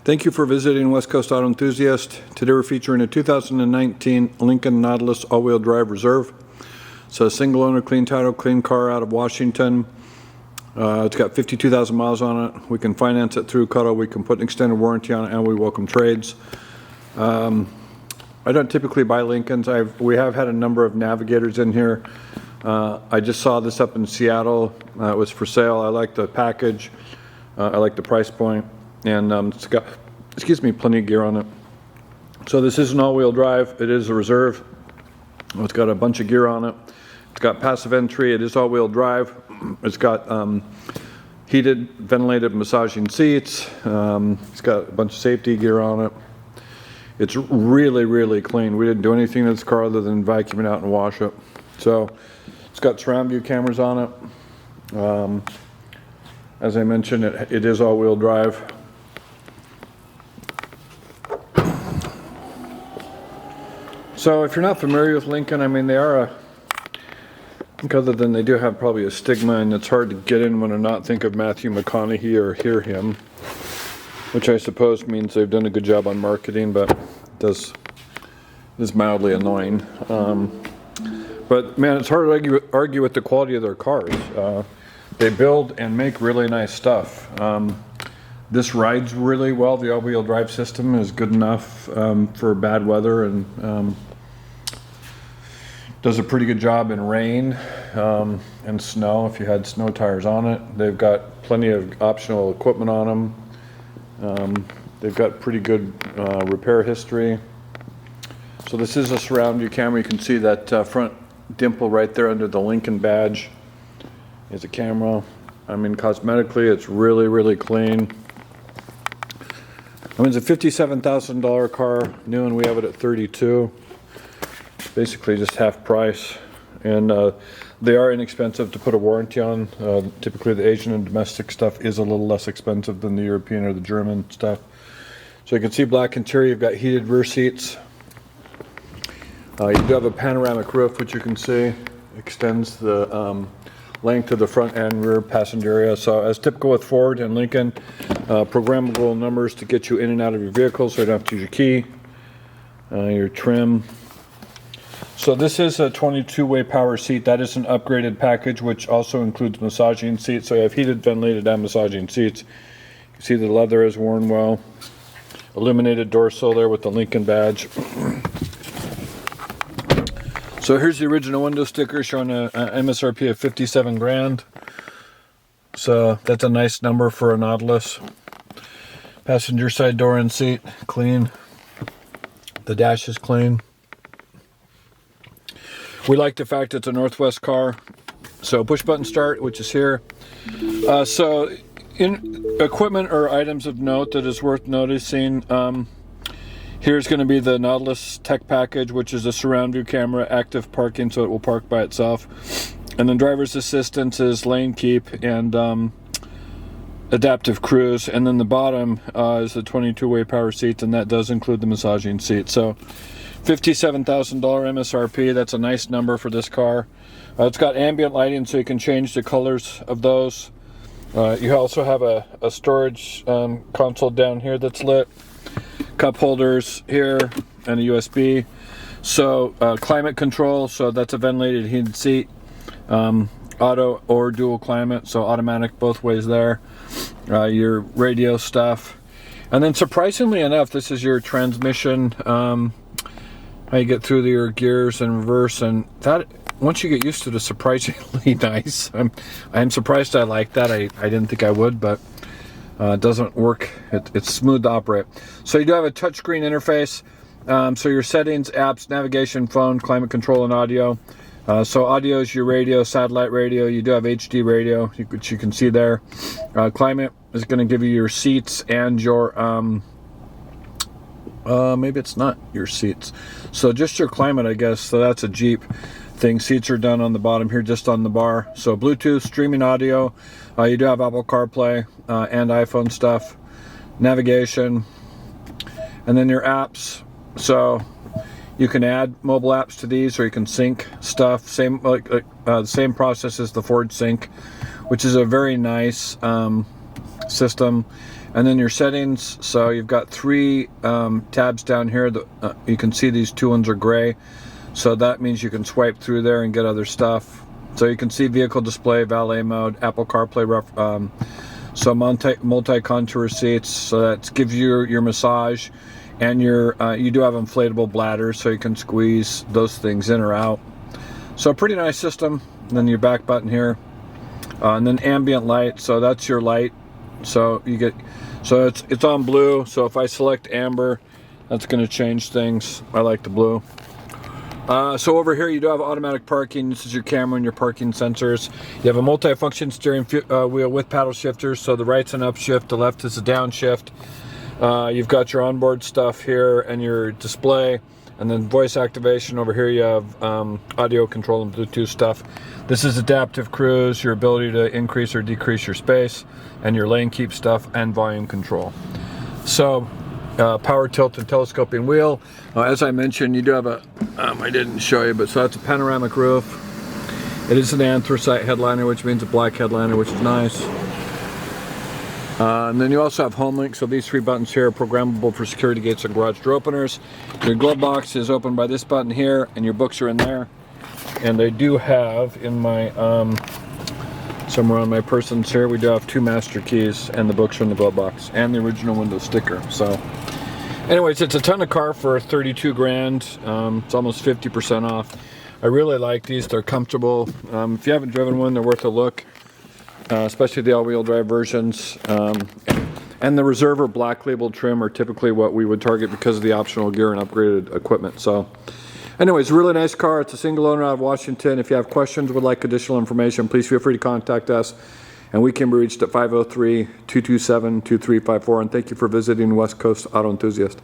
Thank you for visiting West Coast Auto Enthusiast. Today we're featuring a 2019 Lincoln Nautilus all-wheel drive reserve. It's a single owner, clean title, clean car out of Washington. It's got 52,000 miles on it. We can finance it through Cuddle. We can put an extended warranty on it, and we welcome trades. I don't typically buy Lincolns. We have had a number of Navigators in here. I just saw this up in Seattle. It was for sale. I like the package. I like the price point. And it's got, plenty of gear on it. So this is an all-wheel drive. It is a reserve. It's got a bunch of gear on it. It's got passive entry. It is all-wheel drive. It's got heated, ventilated, massaging seats. It's got a bunch of safety gear on it. It's really, really clean. We didn't do anything to this car other than vacuum it out and wash it. So it's got surround view cameras on it. As I mentioned, it is all-wheel drive. So if you're not familiar with Lincoln, I mean, they are I think other than they do have probably a stigma, and it's hard to get in when or not think of Matthew McConaughey or hear him, which I suppose means they've done a good job on marketing, but it is mildly annoying. But man, it's hard to argue with the quality of their cars. They build and make really nice stuff. This rides really well. The all-wheel drive system is good enough for bad weather, and does a pretty good job in rain and snow if you had snow tires on it. They've got plenty of optional equipment on them. They've got pretty good repair history. So this is a surround view camera. You can see that front dimple right there under the Lincoln badge is a camera. I mean, cosmetically, it's really, really clean. I mean, it's a $57,000 car, new, and we have it at $32,000. Basically just half price, and they are inexpensive to put a warranty on. Typically the Asian and domestic stuff is a little less expensive than the European or the German stuff. So you can see black interior. You've got heated rear seats. You do have a panoramic roof, which you can see extends the length of the front and rear passenger area. So as typical with Ford and Lincoln, programmable numbers to get you in and out of your vehicle, so you don't have to use your key. Your trim. So this is a 22-way power seat. That is an upgraded package, which also includes massaging seats. So you have heated, ventilated, and massaging seats. You can see the leather is worn well. Illuminated dorsal there with the Lincoln badge. So here's the original window sticker showing a MSRP of $57,000. So that's a nice number for a Nautilus. Passenger side door and seat, clean. The dash is clean. We like the fact it's a Northwest car. So push button start, which is here. So in equipment or items of note that is worth noticing, here's going to be the Nautilus Tech Package, which is a surround view camera, active parking, so it will park by itself. And then driver's assistance is lane keep and adaptive cruise. And then the bottom is the 22-way power seats, and that does include the massaging seat. So $57,000 MSRP. That's a nice number for this car. It's got ambient lighting, so you can change the colors of those. You also have a storage console down here that's lit. Cup holders here and a USB. So climate control, so that's a ventilated heated seat. Auto or dual climate, so automatic both ways there. Your radio stuff. And then surprisingly enough, this is your transmission. How you get through your gears and reverse, and that, once you get used to it, is surprisingly nice. I'm surprised I like that. I didn't think I would, but it doesn't work. It's smooth to operate. So you do have a touchscreen interface. So your settings, apps, navigation, phone, climate control, and audio. So audio is your radio, satellite radio. You do have HD radio, which you can see there. Climate is going to give you your seats and your maybe it's not your seats, so just your climate, I guess. So that's a Jeep thing. Seats are done on the bottom here, just on the bar. So Bluetooth, streaming audio. You do have Apple CarPlay and iPhone stuff. Navigation, and then your apps. So you can add mobile apps to these, or you can sync stuff. Same the same process as the Ford Sync, which is a very nice system. And then your settings, so you've got 3 tabs down here. You can see these 2 ones are gray, so that means you can swipe through there and get other stuff. So you can see vehicle display, valet mode, Apple CarPlay, so multi-contour seats, so that gives you your massage, and you do have inflatable bladders, so you can squeeze those things in or out. So pretty nice system. And then your back button here, and then ambient light, so that's your light. So you get, so it's on blue. So if I select amber, that's going to change things. I like the blue. So over here you do have automatic parking. This is your camera and your parking sensors. You have a multi-function steering wheel with paddle shifters. So the right's an upshift, the left is a downshift. You've got your onboard stuff here and your display, and then voice activation. Over here you have audio control and Bluetooth stuff. This is adaptive cruise, your ability to increase or decrease your space, and your lane keep stuff, and volume control. So power tilt and telescoping wheel. As I mentioned, you do have a, I didn't show you, but so that's a panoramic roof. It is an anthracite headliner, which means a black headliner, which is nice. And then you also have home link, so these 3 buttons here are programmable for security gates and garage door openers. Your glove box is opened by this button here, and your books are in there. And they do have in my, somewhere on my persons here, we do have 2 master keys, and the books are in the glove box, and the original window sticker. So anyways, it's a ton of car for 32 grand. It's almost 50% off. I really like these. They're comfortable. If you haven't driven one, they're worth a look. Especially the all-wheel drive versions, and the Reserve or Black Label trim are typically what we would target because of the optional gear and upgraded equipment. So anyways, really nice car. It's a single owner out of Washington. If you have questions or would like additional information, please feel free to contact us, and we can be reached at 503-227-2354. And thank you for visiting West Coast Auto Enthusiast.